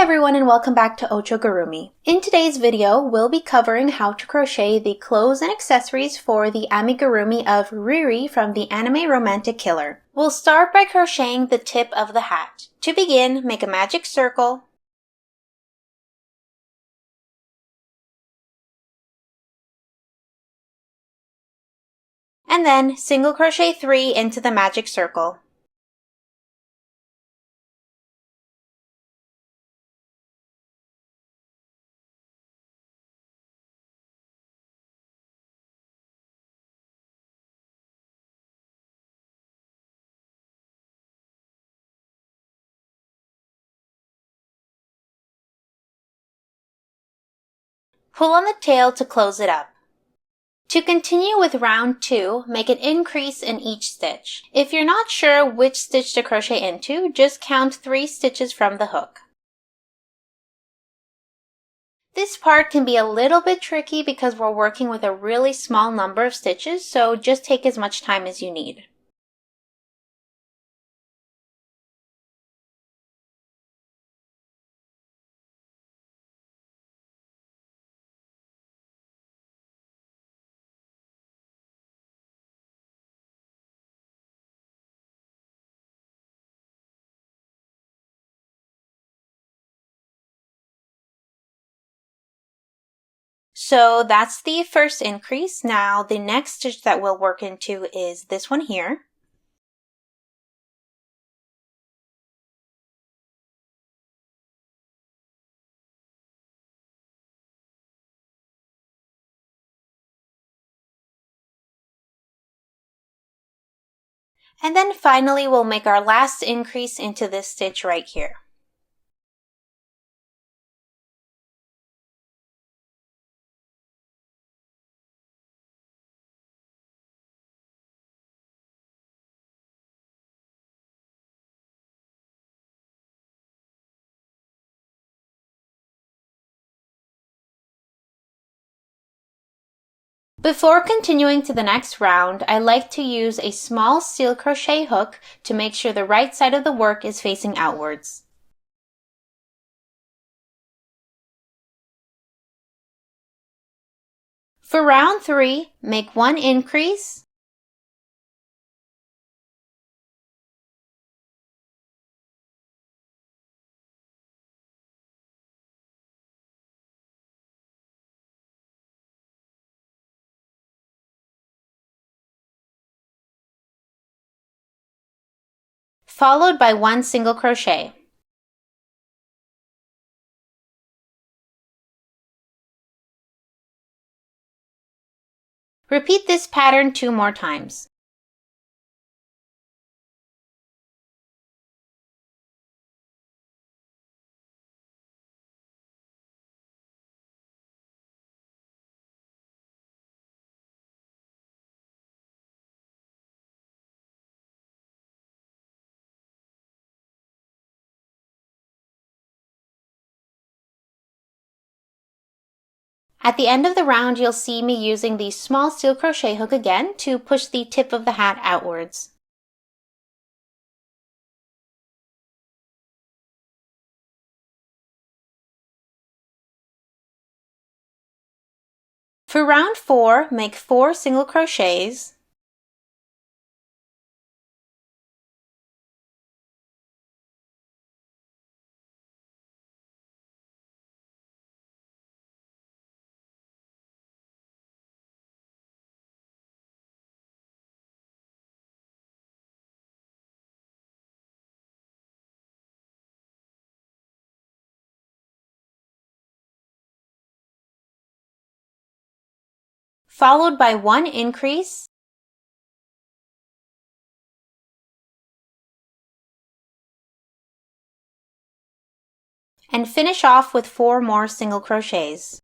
everyone and welcome back to Ochogurumi. In today's video, we'll be covering how to crochet the clothes and accessories for the amigurumi of Riri from the anime Romantic Killer. We'll start by crocheting the tip of the hat. To begin, make a magic circle, and then single crochet 3 into the magic circle. Pull on the tail to close it up. To continue with round 2, make an increase in each stitch. If you're not sure which stitch to crochet into, just count 3 stitches from the hook. This part can be a little bit tricky because we're working with a really small number of stitches, so just take as much time as you need. So that's the first increase. Now the next stitch that we'll work into is this one here. And then finally we'll make our last increase into this stitch right here. Before continuing to the next round, I like to use a small steel crochet hook to make sure the right side of the work is facing outwards. For round 3, make 1 increase, followed by 1 single crochet. Repeat this pattern 2 more times. At the end of the round, you'll see me using the small steel crochet hook again to push the tip of the hat outwards. For round 4, make 4 single crochets, followed by 1 increase, and finish off with 4 more single crochets.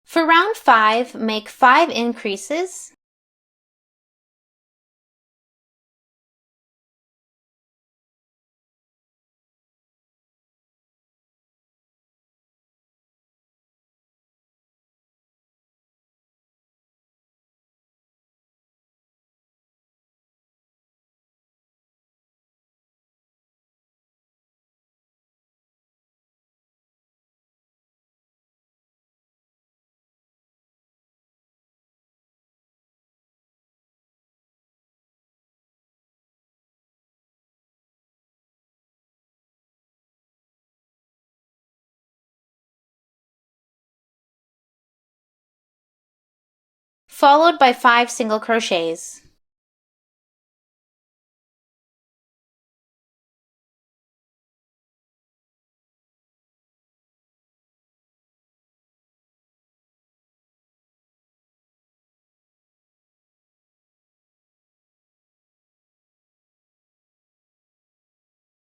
For round 5, make 5 increases, followed by 5 single crochets.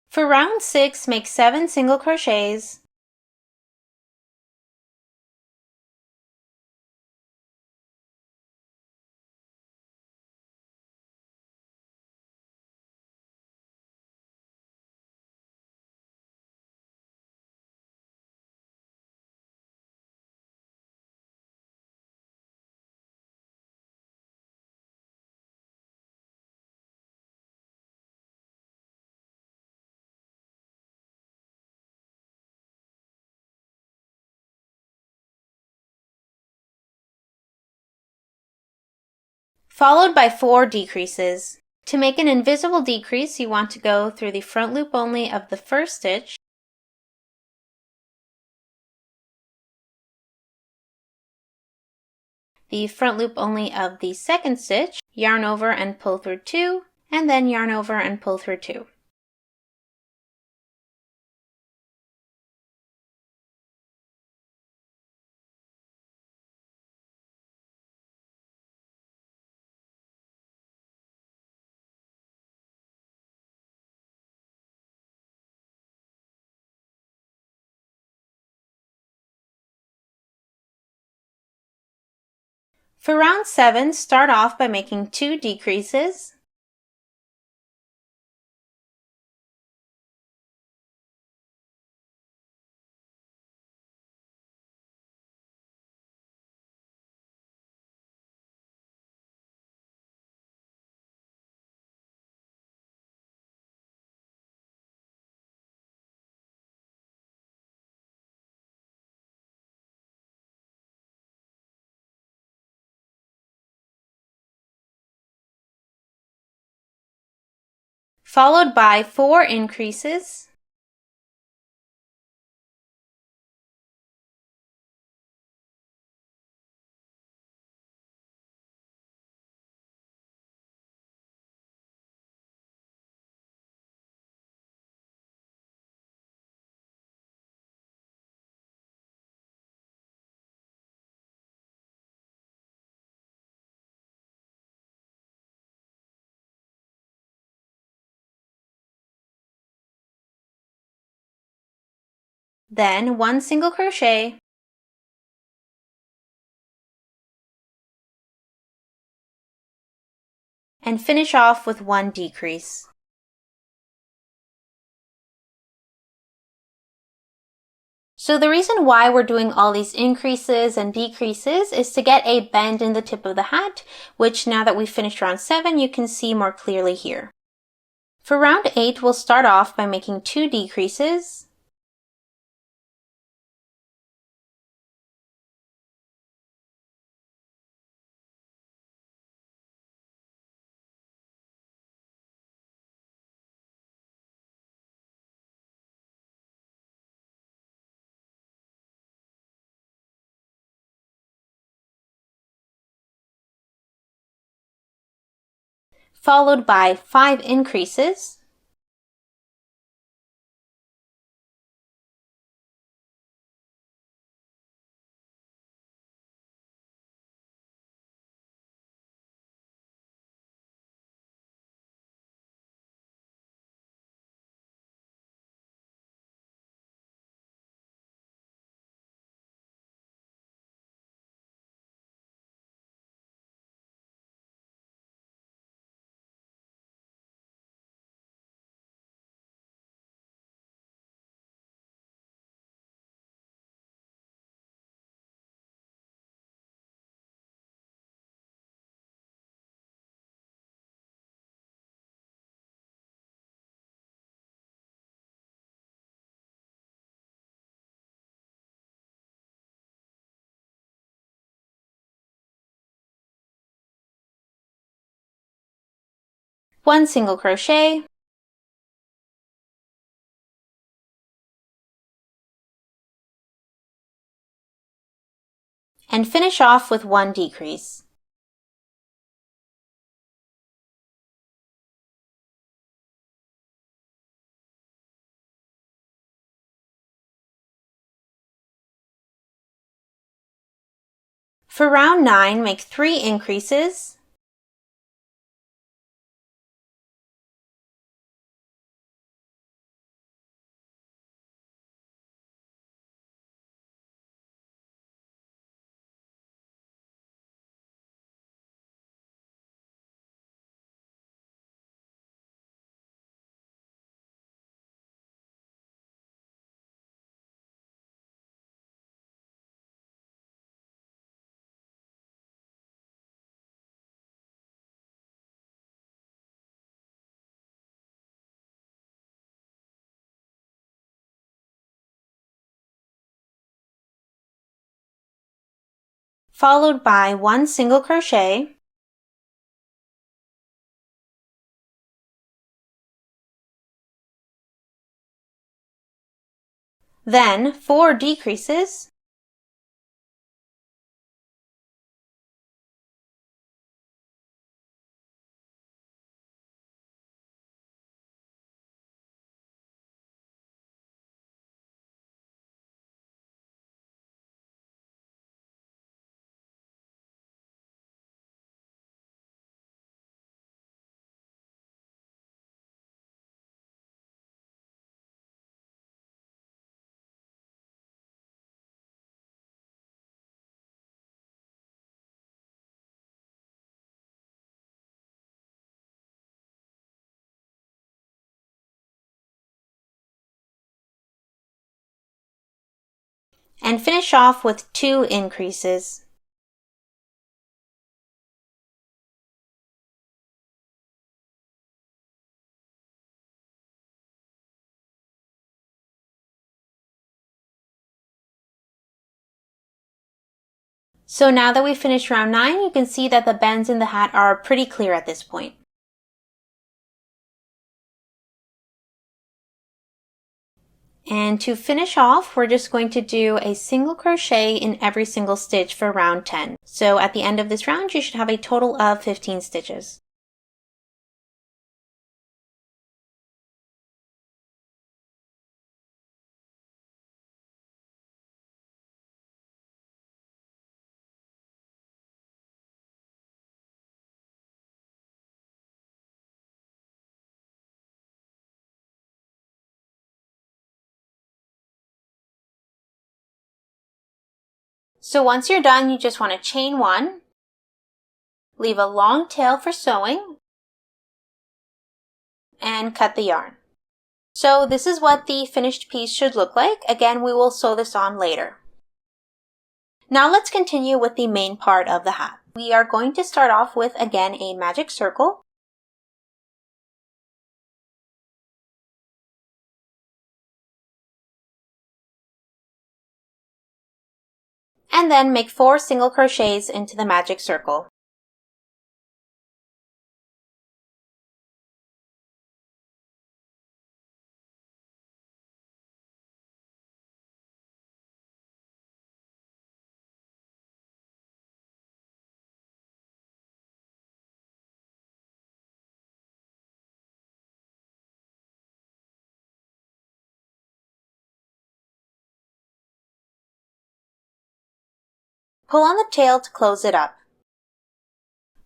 For round 6, make 7 single crochets, followed by 4 decreases. To make an invisible decrease, you want to go through the front loop only of the first stitch, the front loop only of the second stitch, yarn over and pull through 2, and then yarn over and pull through 2. For round 7, start off by making 2 decreases, followed by 4 increases, then 1 single crochet, and finish off with 1 decrease. So the reason why we're doing all these increases and decreases is to get a bend in the tip of the hat, which now that we've finished round 7, you can see more clearly here. For round 8, we'll start off by making 2 decreases, followed by 5 increases, one single crochet, and finish off with 1 decrease. For round 9, make 3 increases, followed by 1 single crochet, then 4 decreases, and finish off with 2 increases. So now that we've finished round 9, you can see that the bends in the hat are pretty clear at this point. And to finish off, we're just going to do a single crochet in every single stitch for round 10. So at the end of this round, you should have a total of 15 stitches. So once you're done, you just want to chain 1, leave a long tail for sewing, and cut the yarn. So this is what the finished piece should look like. Again, we will sew this on later. Now let's continue with the main part of the hat. We are going to start off with, again, a magic circle. And then make 4 single crochets into the magic circle. Pull on the tail to close it up.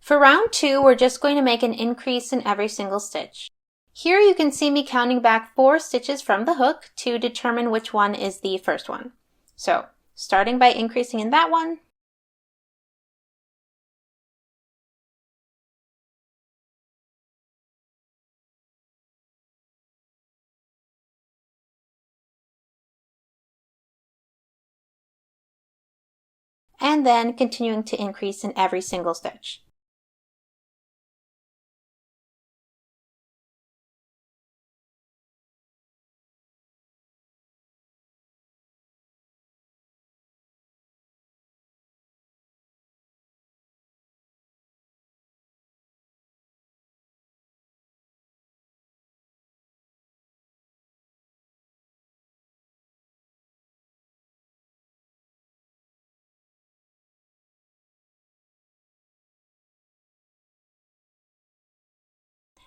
For round 2, we're just going to make an increase in every single stitch. Here you can see me counting back 4 stitches from the hook to determine which one is the first one. So, starting by increasing in that one, and then continuing to increase in every single stitch.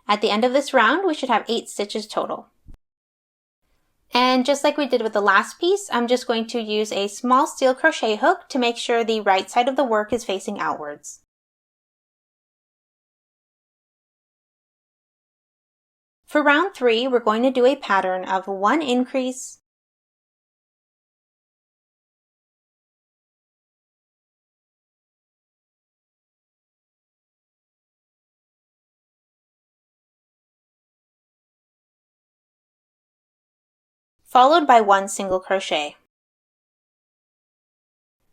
At the end of this round, we should have 8 stitches total. And then just like we did with the last piece, I'm just going to use a small steel crochet hook to make sure the right side of the work is facing outwards. For round 3, we're going to do a pattern of 1 increase, followed by 1 single crochet.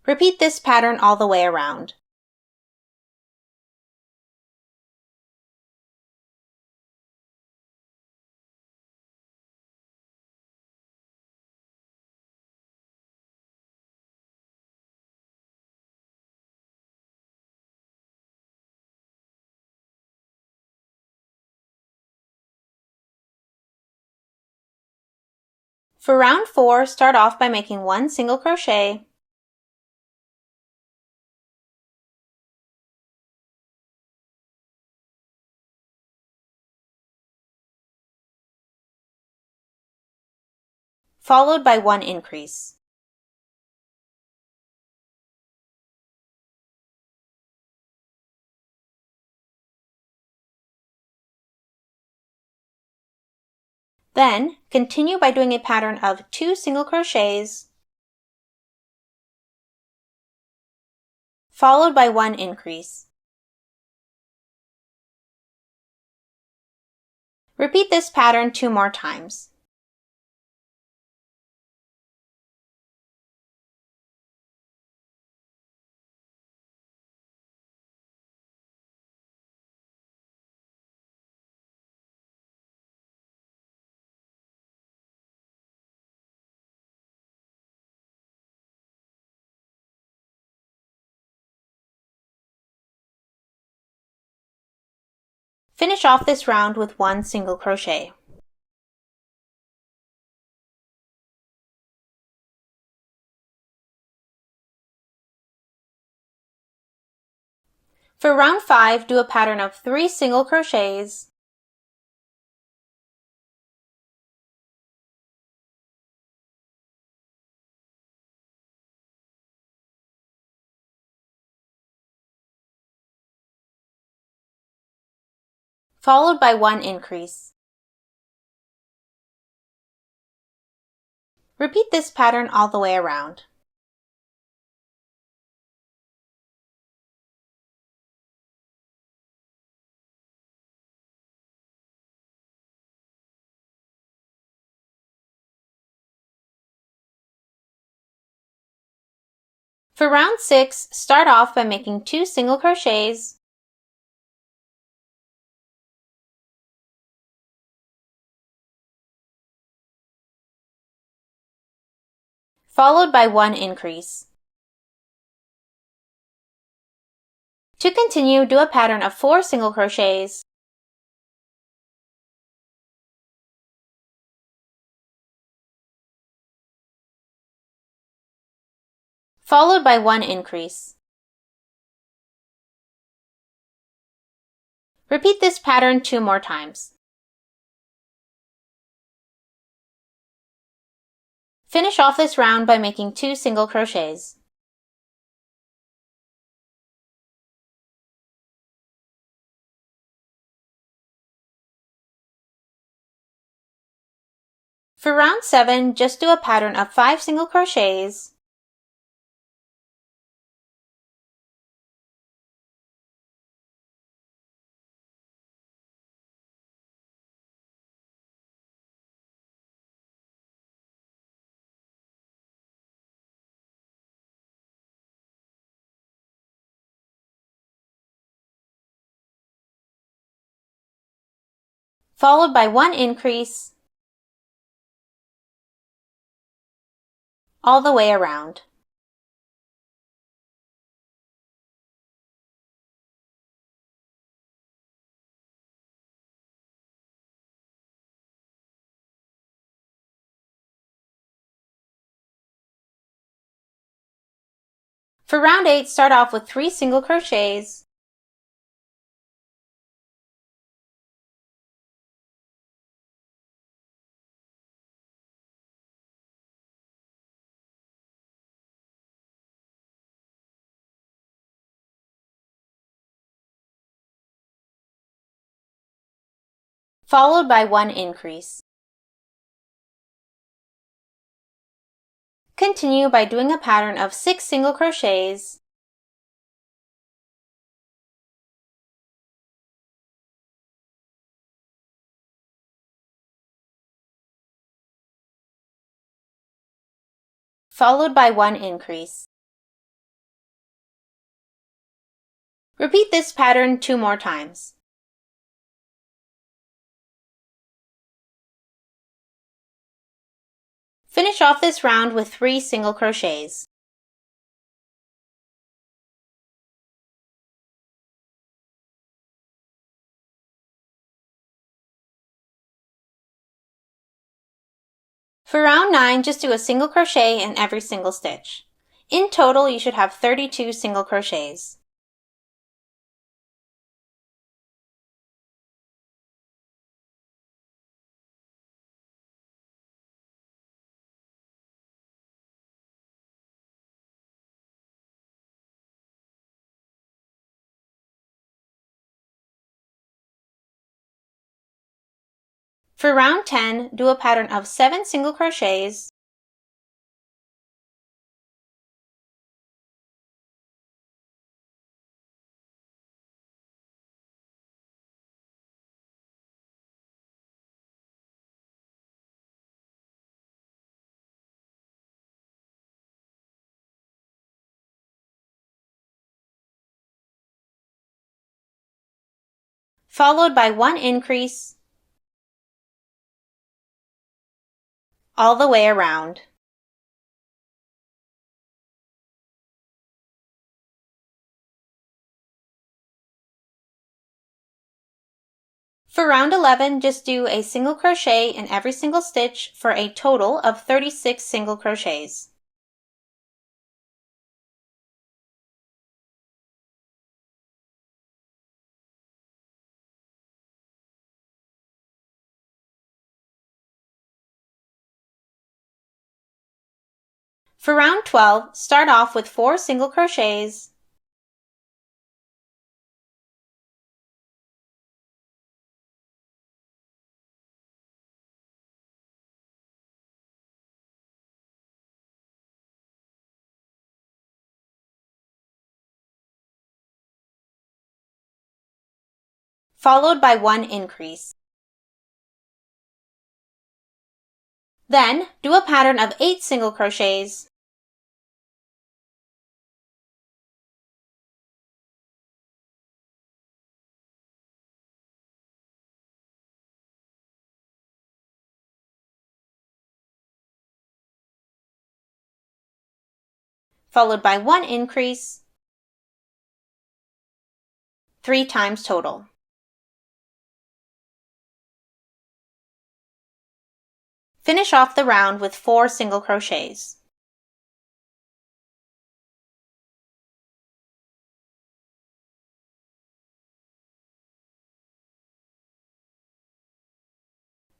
Repeat this pattern all the way around. For round 4, start off by making 1 single crochet, followed by 1 increase. Then, continue by doing a pattern of 2 single crochets, followed by 1 increase. Repeat this pattern 2 more times. Finish off this round with 1 single crochet. For round 5, do a pattern of 3 single crochets, followed by 1 increase. Repeat this pattern all the way around. For round 6, start off by making 2 single crochets, followed by 1 increase. To continue, do a pattern of 4 single crochets, followed by 1 increase. Repeat this pattern 2 more times. Finish off this round by making 2 single crochets. For round 7, just do a pattern of 5 single crochets, followed by 1 increase, all the way around. For round 8, start off with 3 single crochets, followed by 1 increase. Continue by doing a pattern of 6 single crochets, followed by 1 increase. Repeat this pattern 2 more times. Finish off this round with 3 single crochets. For round 9, just do a single crochet in every single stitch. In total, you should have 32 single crochets. For round 10, do a pattern of 7 single crochets, followed by 1 increase all the way around. For round 11, just do a single crochet in every single stitch for a total of 36 single crochets. For round 12, start off with 4 single crochets, followed by 1 increase. Then, do a pattern of 8 single crochets, followed by 1 increase, 3 times total. Finish off the round with 4 single crochets.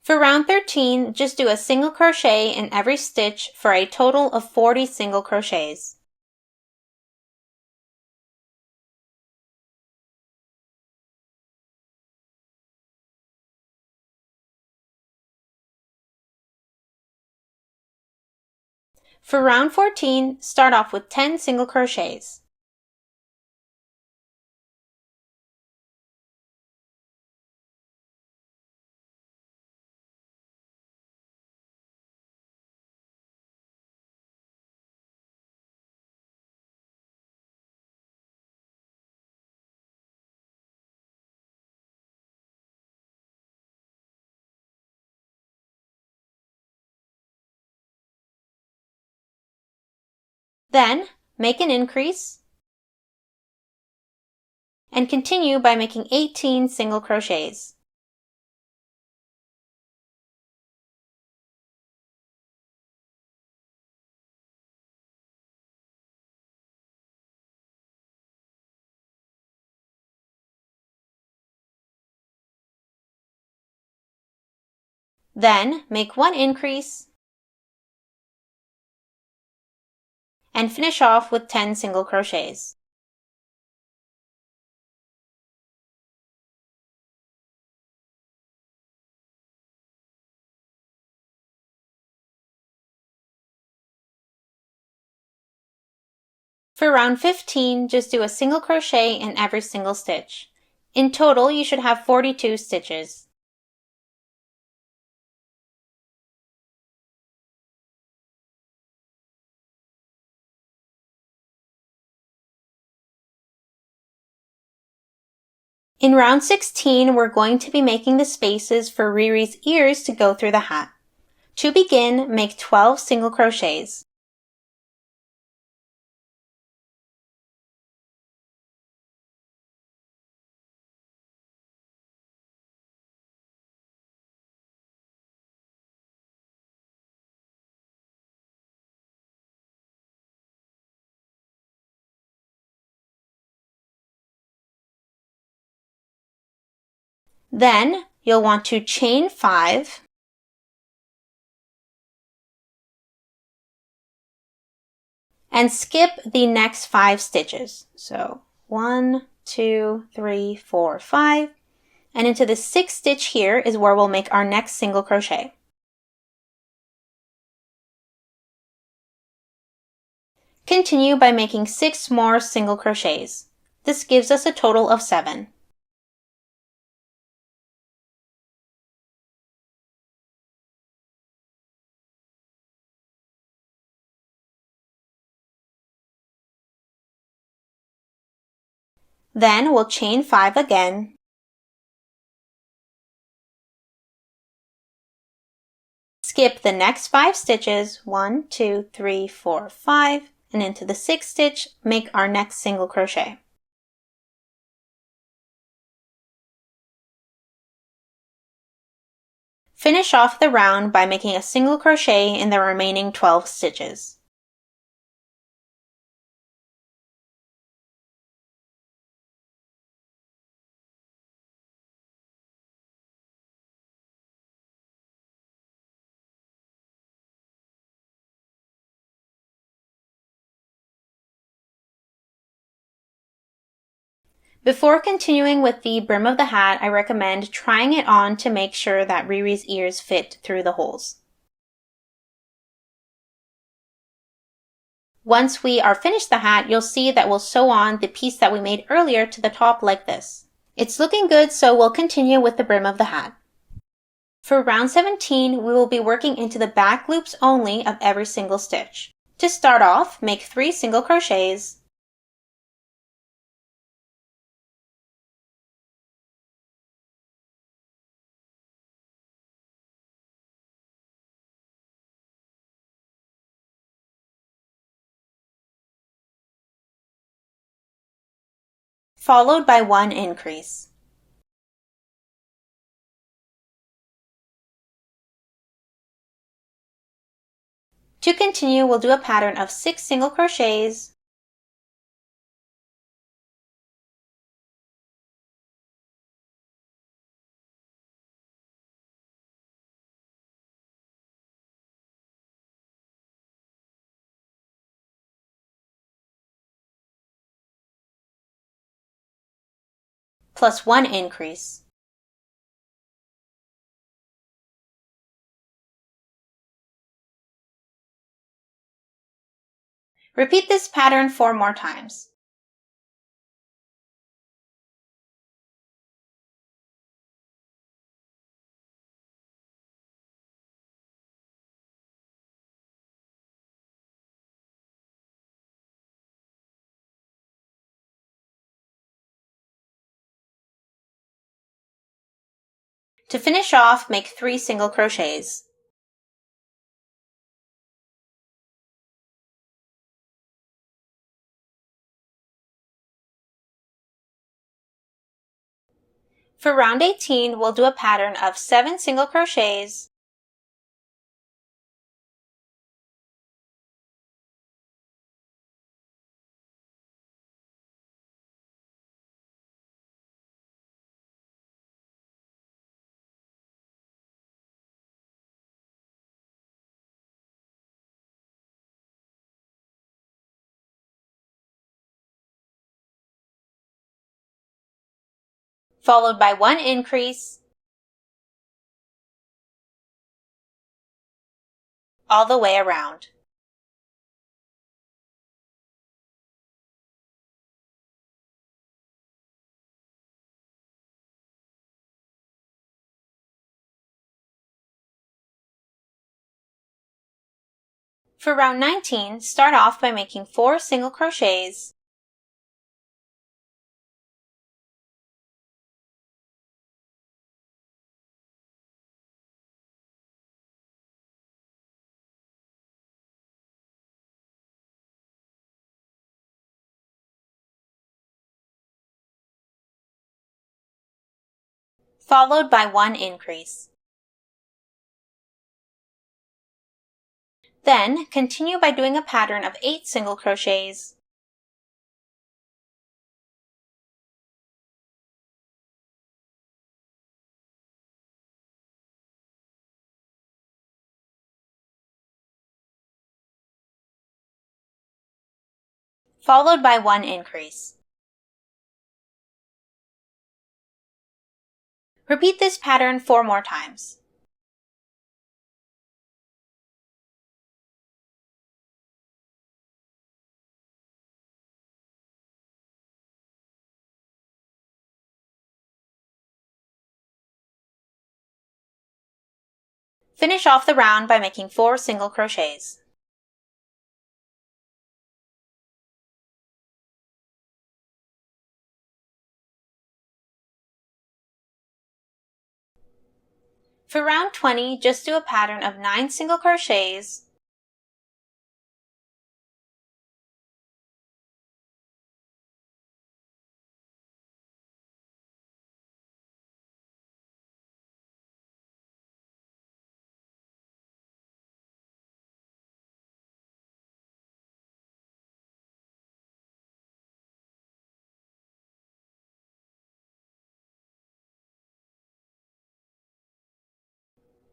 For round 13, just do a single crochet in every stitch for a total of 40 single crochets. For round 14, start off with 10 single crochets. Then, make an increase and continue by making 18 single crochets. Then, make 1 increase and finish off with 10 single crochets. For round 15, just do a single crochet in every single stitch. In total, you should have 42 stitches. In round 16, we're going to be making the spaces for Riri's ears to go through the hat. To begin, make 12 single crochets. Then, you'll want to chain 5, and skip the next 5 stitches. So 1, 2, 3, 4, 5, and into the 6th stitch here is where we'll make our next single crochet. Continue by making 6 more single crochets. This gives us a total of 7. Then we'll chain 5 again, skip the next 5 stitches, 1, 2, 3, 4, 5, and into the 6th stitch, make our next single crochet. Finish off the round by making a single crochet in the remaining 12 stitches. Before continuing with the brim of the hat, I recommend trying it on to make sure that Riri's ears fit through the holes. Once we are finished the hat, you'll see that we'll sew on the piece that we made earlier to the top like this. It's looking good, so we'll continue with the brim of the hat. For round 17, we will be working into the back loops only of every single stitch. To start off, make 3 single crochets, followed by 1 increase. To continue, we'll do a pattern of 6 single crochets, plus 1 increase. Repeat this pattern 4 more times. To finish off, make 3 single crochets. For round 18, we'll do a pattern of 7 single crochets, followed by 1 increase, all the way around. For round 19, start off by making 4 single crochets, followed by 1 increase. Then, continue by doing a pattern of 8 single crochets, followed by 1 increase. Repeat this pattern 4 more times. Finish off the round by making 4 single crochets. For round 20, just do a pattern of 9 single crochets,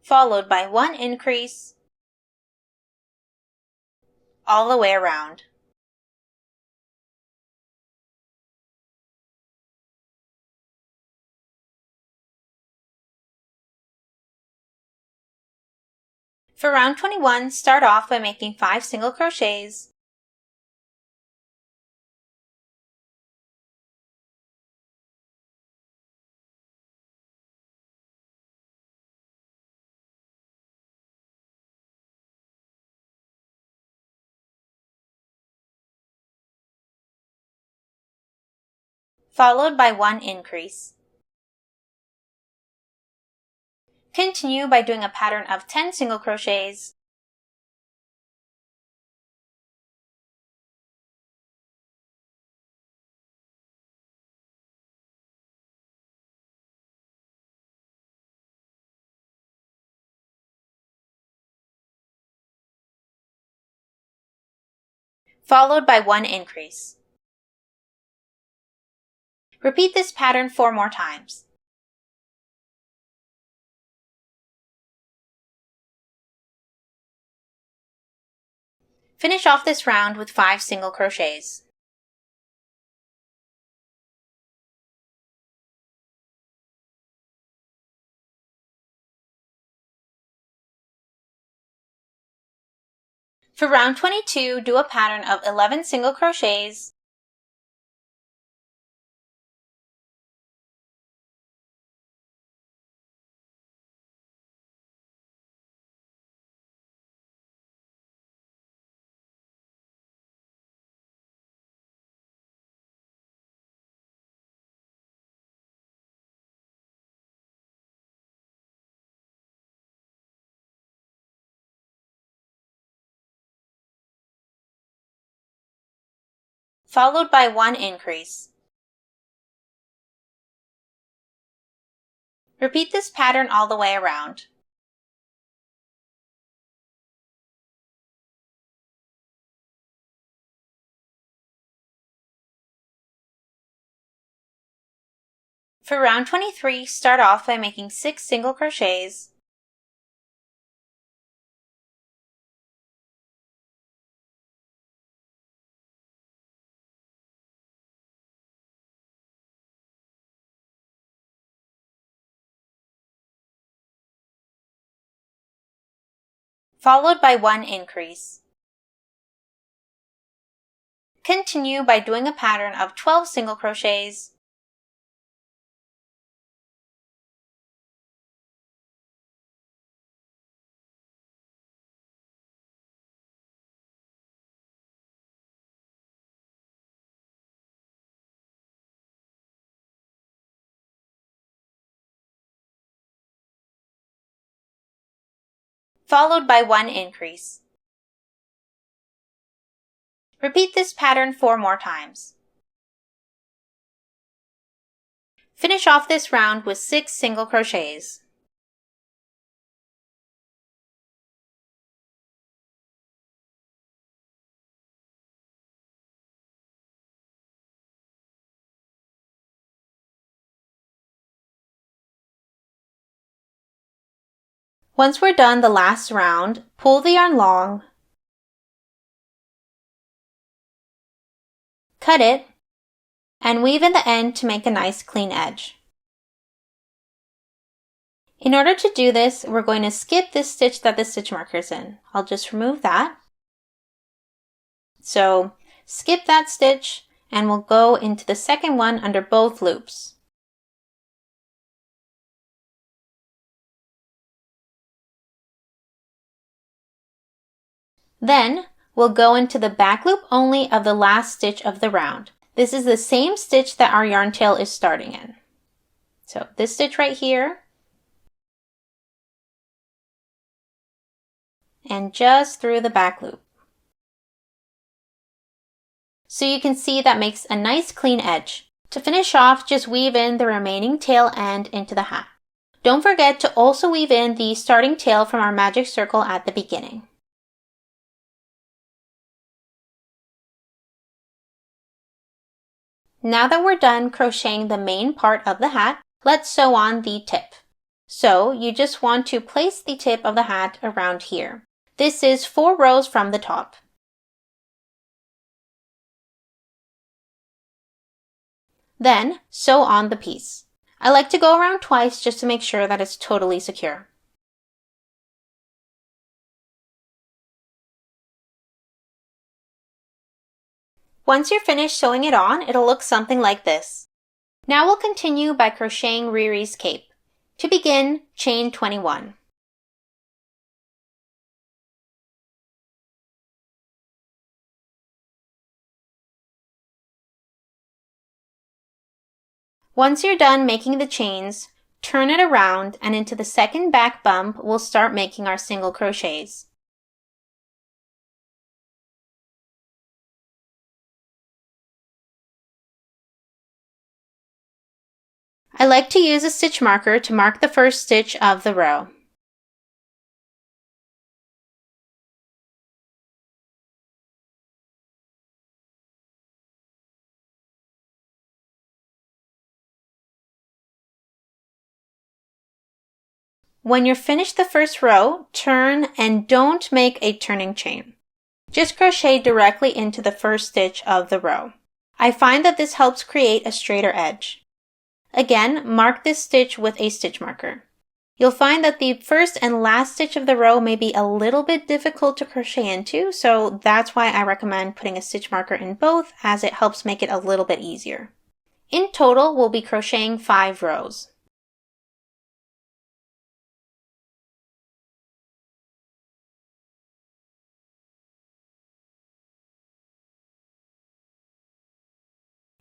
followed by 1 increase, all the way around. For round 21, start off by making 5 single crochets, followed by 1 increase. Continue by doing a pattern of 10 single crochets, followed by 1 increase. Repeat this pattern 4 more times. Finish off this round with 5 single crochets. For round 22, do a pattern of 11 single crochets, followed by 1 increase. Repeat this pattern all the way around. For round 23, start off by making 6 single crochets, followed by 1 increase. Continue by doing a pattern of 12 single crochets, followed by 1 increase. Repeat this pattern 4 more times. Finish off this round with 6 single crochets. Once we're done the last round, pull the yarn long, cut it, and weave in the end to make a nice clean edge. In order to do this, we're going to skip this stitch that the stitch marker is in. I'll just remove that. So skip that stitch and we'll go into the second one under both loops. Then we'll go into the back loop only of the last stitch of the round. This is the same stitch that our yarn tail is starting in. So this stitch right here, and just through the back loop. So you can see that makes a nice clean edge. To finish off, just weave in the remaining tail end into the hat. Don't forget to also weave in the starting tail from our magic circle at the beginning. Now that we're done crocheting the main part of the hat, let's sew on the tip. So you just want to place the tip of the hat around here. This is 4 rows from the top. Then sew on the piece. I like to go around twice just to make sure that it's totally secure. Once you're finished sewing it on, it'll look something like this. Now we'll continue by crocheting Riri's cape. To begin, chain 21. Once you're done making the chains, turn it around and into the second back bump, we'll start making our single crochets. I like to use a stitch marker to mark the first stitch of the row. When you're finished the first row, turn and don't make a turning chain. Just crochet directly into the first stitch of the row. I find that this helps create a straighter edge. Again, mark this stitch with a stitch marker. You'll find that the first and last stitch of the row may be a little bit difficult to crochet into, so that's why I recommend putting a stitch marker in both, as it helps make it a little bit easier. In total, we'll be crocheting 5 rows.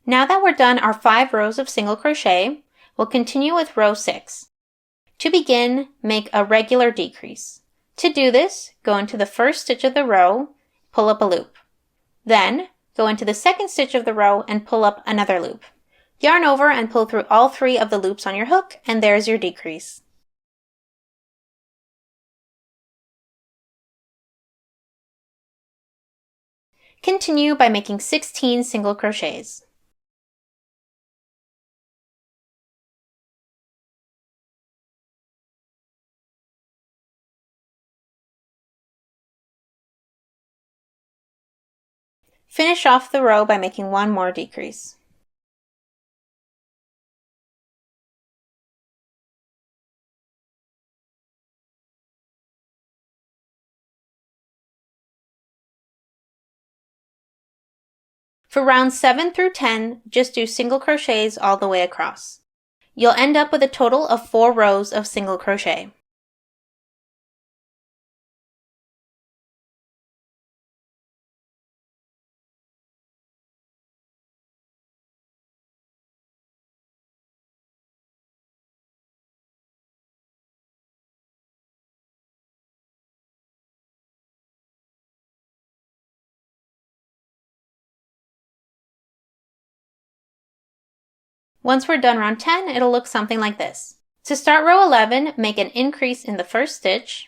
Now that we're done our 5 rows of single crochet, we'll continue with row 6. To begin, make a regular decrease. To do this, go into the first stitch of the row, pull up a loop. Then, go into the second stitch of the row and pull up another loop. Yarn over and pull through all 3 of the loops on your hook, and there's your decrease. Continue by making 16 single crochets. Finish off the row by making 1 more decrease. For rounds 7 through 10, just do single crochets all the way across. You'll end up with a total of 4 rows of single crochet. Once we're done round 10, it'll look something like this. To start row 11, make an increase in the first stitch,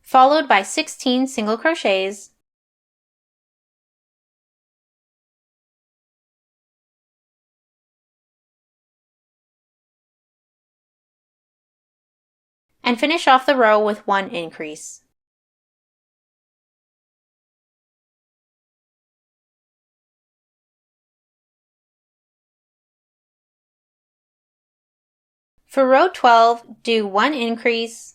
followed by 16 single crochets, and finish off the row with 1 increase. For row 12, do 1 increase,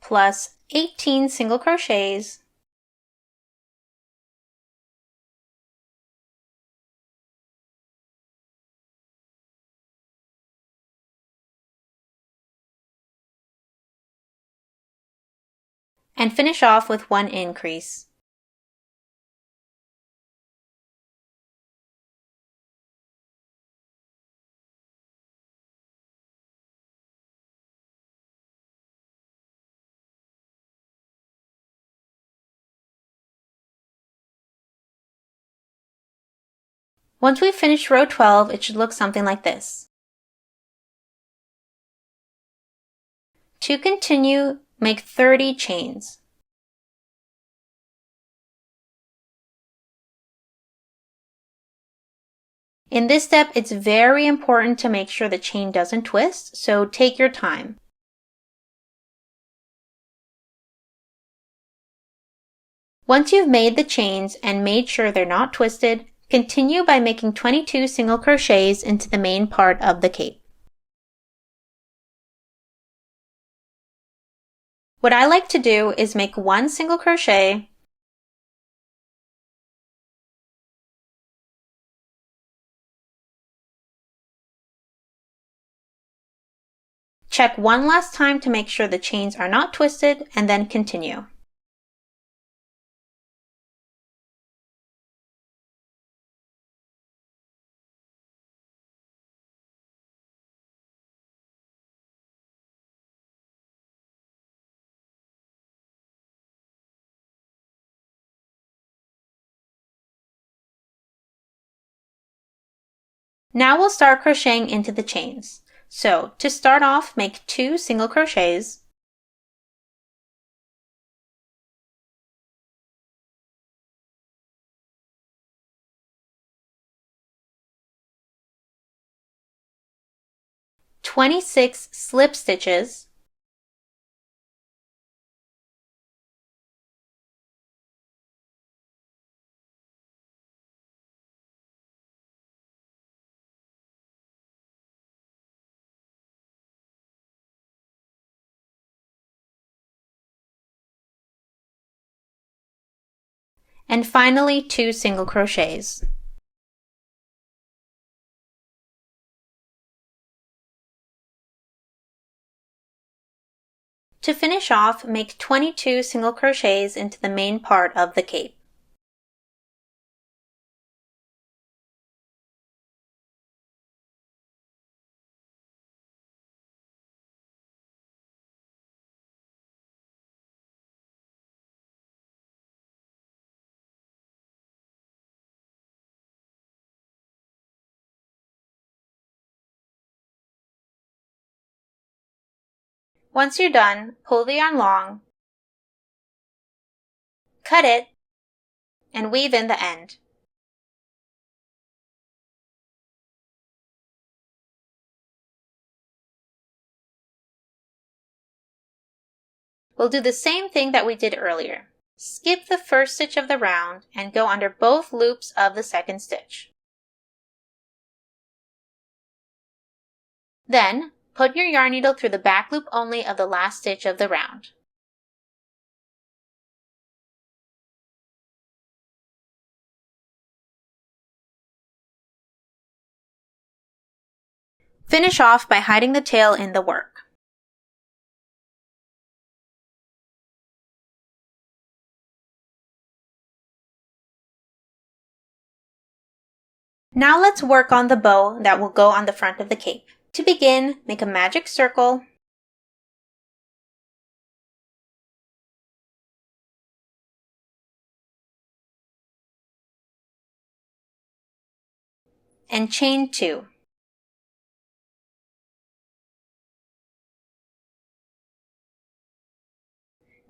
plus 18 single crochets, and finish off with 1 increase. Once we've finished row 12, it should look something like this. To continue, make 30 chains. In this step, it's very important to make sure the chain doesn't twist, so take your time. Once you've made the chains and made sure they're not twisted, continue by making 22 single crochets into the main part of the cape. What I like to do is make 1 single crochet, check one last time to make sure the chains are not twisted, and then continue. Now we'll start crocheting into the chains. So to start off, make 2 single crochets, (26) slip stitches, and finally 2 single crochets. To finish off, make 22 single crochets into the main part of the cape. Once you're done, pull the yarn long, cut it, and weave in the end. We'll do the same thing that we did earlier. Skip the first stitch of the round and go under both loops of the second stitch. Then, put your yarn needle through the back loop only of the last stitch of the round. Finish off by hiding the tail in the work. Now let's work on the bow that will go on the front of the cape. To begin, make a magic circle and chain 2.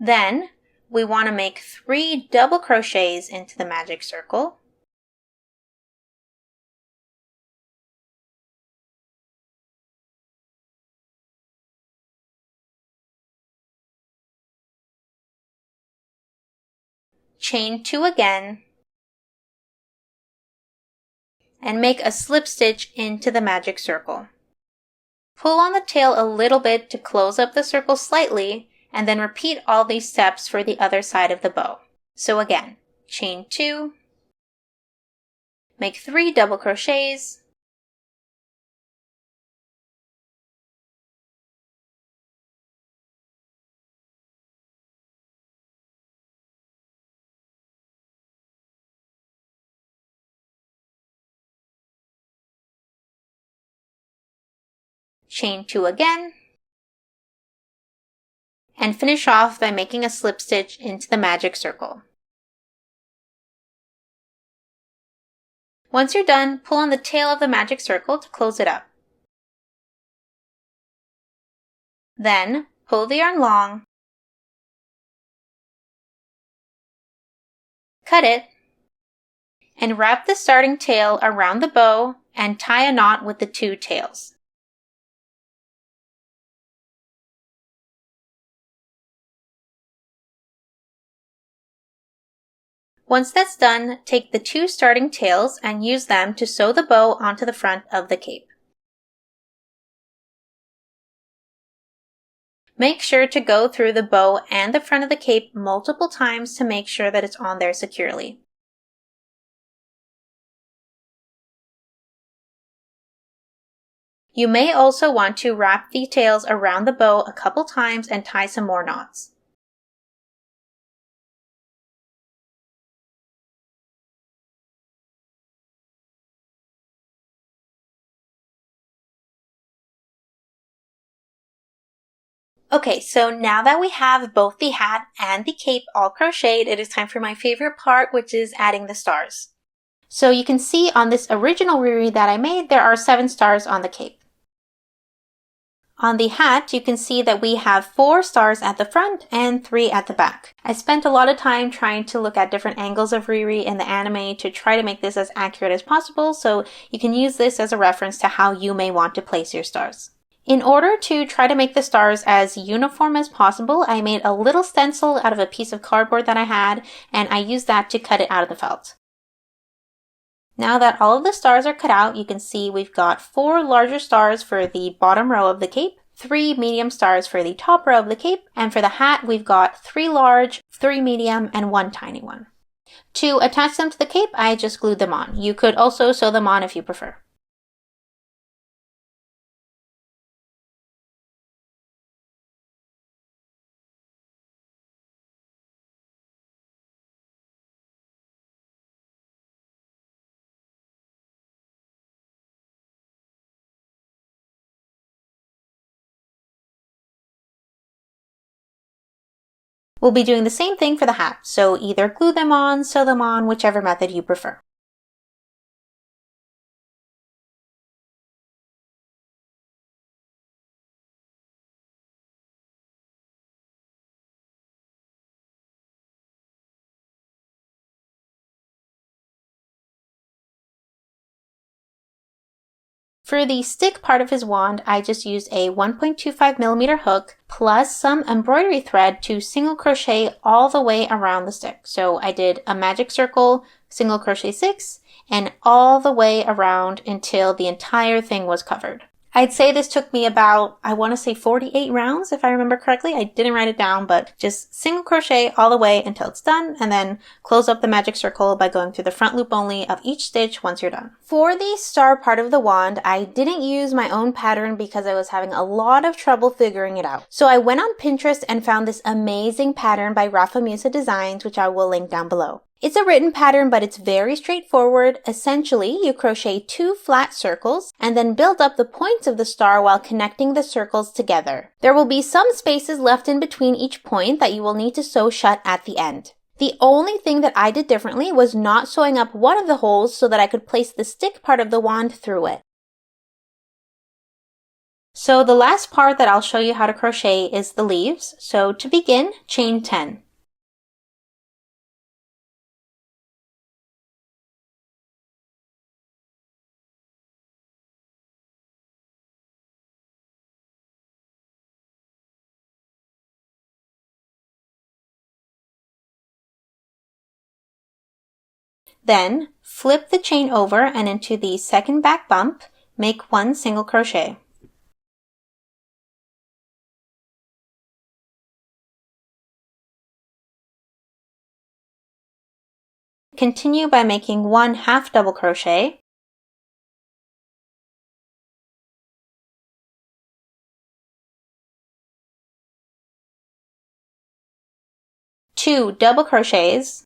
Then, we want to make 3 double crochets into the magic circle. Chain 2 again, and make a slip stitch into the magic circle. Pull on the tail a little bit to close up the circle slightly, and then repeat all these steps for the other side of the bow. So again, chain 2, make 3 double crochets, chain 2 again, and finish off by making a slip stitch into the magic circle. Once you're done, pull on the tail of the magic circle to close it up. Then, pull the yarn long, cut it, and wrap the starting tail around the bow and tie a knot with the 2 tails. Once that's done, take the 2 starting tails and use them to sew the bow onto the front of the cape. Make sure to go through the bow and the front of the cape multiple times to make sure that it's on there securely. You may also want to wrap the tails around the bow a couple times and tie some more knots. Okay, so now that we have both the hat and the cape all crocheted, it is time for my favorite part, which is adding the stars. So you can see on this original Riri that I made, there are 7 stars on the cape. On the hat, you can see that we have 4 stars at the front and 3 at the back. I spent a lot of time trying to look at different angles of Riri in the anime to try to make this as accurate as possible, so you can use this as a reference to how you may want to place your stars. In order to try to make the stars as uniform as possible, I made a little stencil out of a piece of cardboard that I had, and I used that to cut it out of the felt. Now that all of the stars are cut out, you can see we've got 4 larger stars for the bottom row of the cape, 3 medium stars for the top row of the cape, and for the hat we've got 3 large, 3 medium, and 1 tiny one. To attach them to the cape, I just glued them on. You could also sew them on if you prefer. We'll be doing the same thing for the hat, so either glue them on, sew them on, whichever method you prefer. For the stick part of his wand, I just used a 1.25mm hook plus some embroidery thread to single crochet all the way around the stick. So I did a magic circle, single crochet 6, and all the way around until the entire thing was covered. I'd say this took me about, I want to say 48 rounds if I remember correctly. I didn't write it down, but just single crochet all the way until it's done, and then close up the magic circle by going through the front loop only of each stitch once you're done. For the star part of the wand, I didn't use my own pattern because I was having a lot of trouble figuring it out. So I went on Pinterest and found this amazing pattern by Rafa Musa Designs, which I will link down below. It's a written pattern, but it's very straightforward. Essentially, you crochet 2 flat circles and then build up the points of the star while connecting the circles together. There will be some spaces left in between each point that you will need to sew shut at the end. The only thing that I did differently was not sewing up one of the holes so that I could place the stick part of the wand through it. So the last part that I'll show you how to crochet is the leaves. So to begin, chain 10. Then, flip the chain over and into the second back bump, make 1 single crochet. Continue by making 1 half double crochet, two double crochets,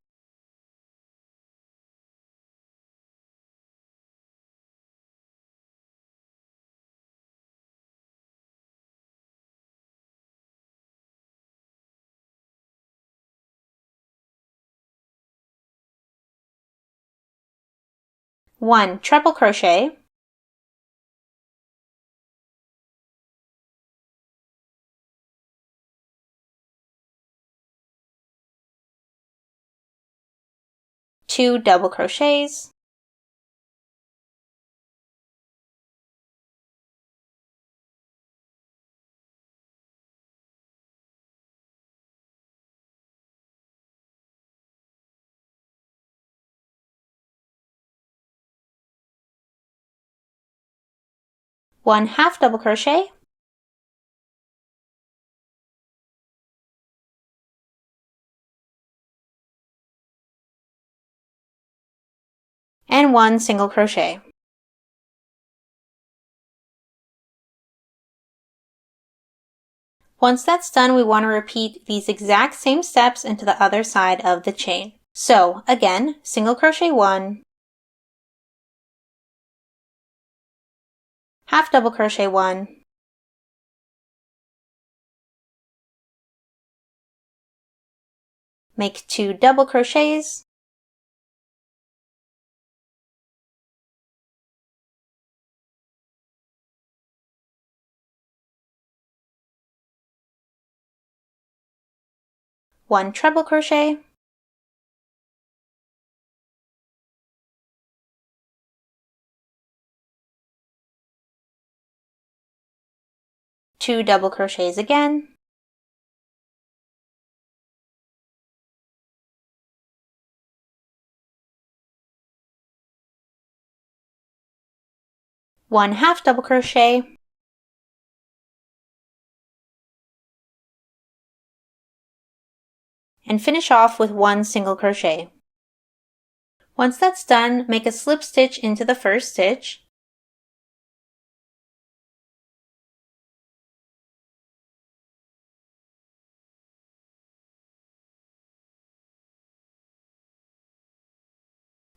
one treble crochet, two double crochets, one half double crochet, and 1 single crochet. Once that's done, we want to repeat these exact same steps into the other side of the chain. So again, single crochet 1, half double crochet 1, make 2 double crochets, one treble crochet, two double crochets again, one half double crochet, and finish off with 1 single crochet. Once that's done, make a slip stitch into the first stitch,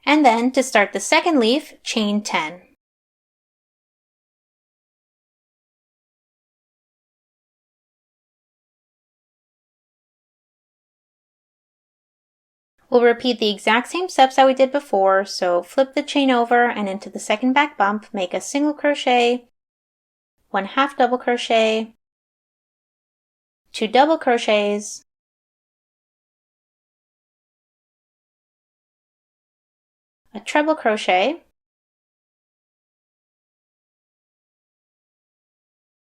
and then to start the second leaf, chain 10. We'll repeat the exact same steps that we did before, so flip the chain over and into the second back bump, make a single crochet, 1 half double crochet, 2 double crochets, a treble crochet,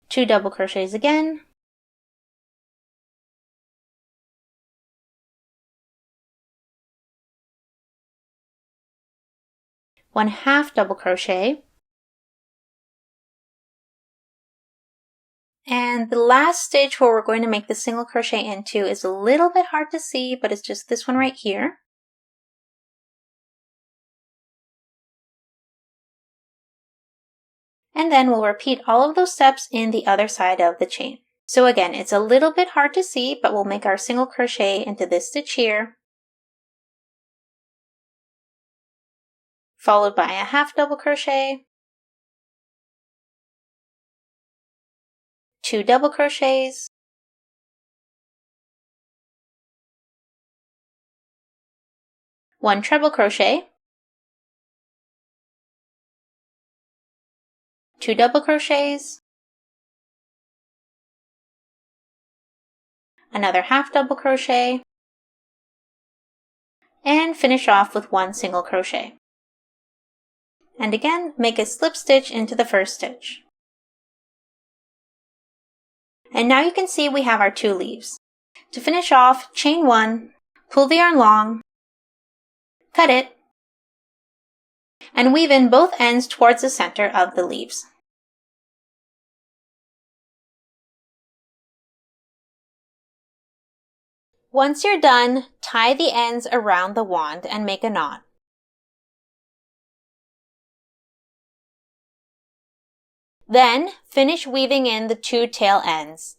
2 double crochets again, one half double crochet, And the last stitch where we're going to make the single crochet into is a little bit hard to see, but it's just this one right here. And then we'll repeat all of those steps in the other side of the chain. So again, it's a little bit hard to see, but we'll make our single crochet into this stitch here, followed by a half double crochet, 2 double crochets, 1 treble crochet, 2 double crochets, another half double crochet, and finish off with 1 single crochet. And again, make a slip stitch into the first stitch. And now you can see we have our 2 leaves. To finish off, chain 1, pull the yarn long, cut it, and weave in both ends towards the center of the leaves. Once you're done, tie the ends around the wand and make a knot. Then, finish weaving in the 2 tail ends.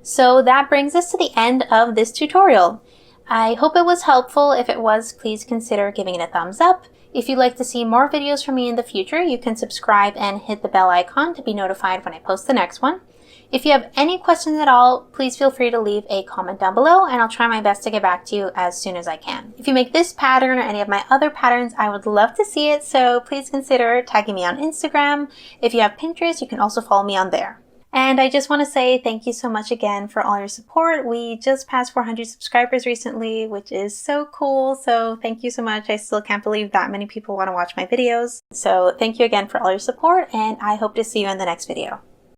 So that brings us to the end of this tutorial. I hope it was helpful. If it was, please consider giving it a thumbs up. If you'd like to see more videos from me in the future, you can subscribe and hit the bell icon to be notified when I post the next one. If you have any questions at all, please feel free to leave a comment down below and I'll try my best to get back to you as soon as I can. If you make this pattern or any of my other patterns, I would love to see it, so please consider tagging me on Instagram. If you have Pinterest, you can also follow me on there. And I just want to say thank you so much again for all your support. We just passed 400 subscribers recently, which is so cool. So thank you so much. I still can't believe that many people want to watch my videos. So thank you again for all your support, and I hope to see you in the next video.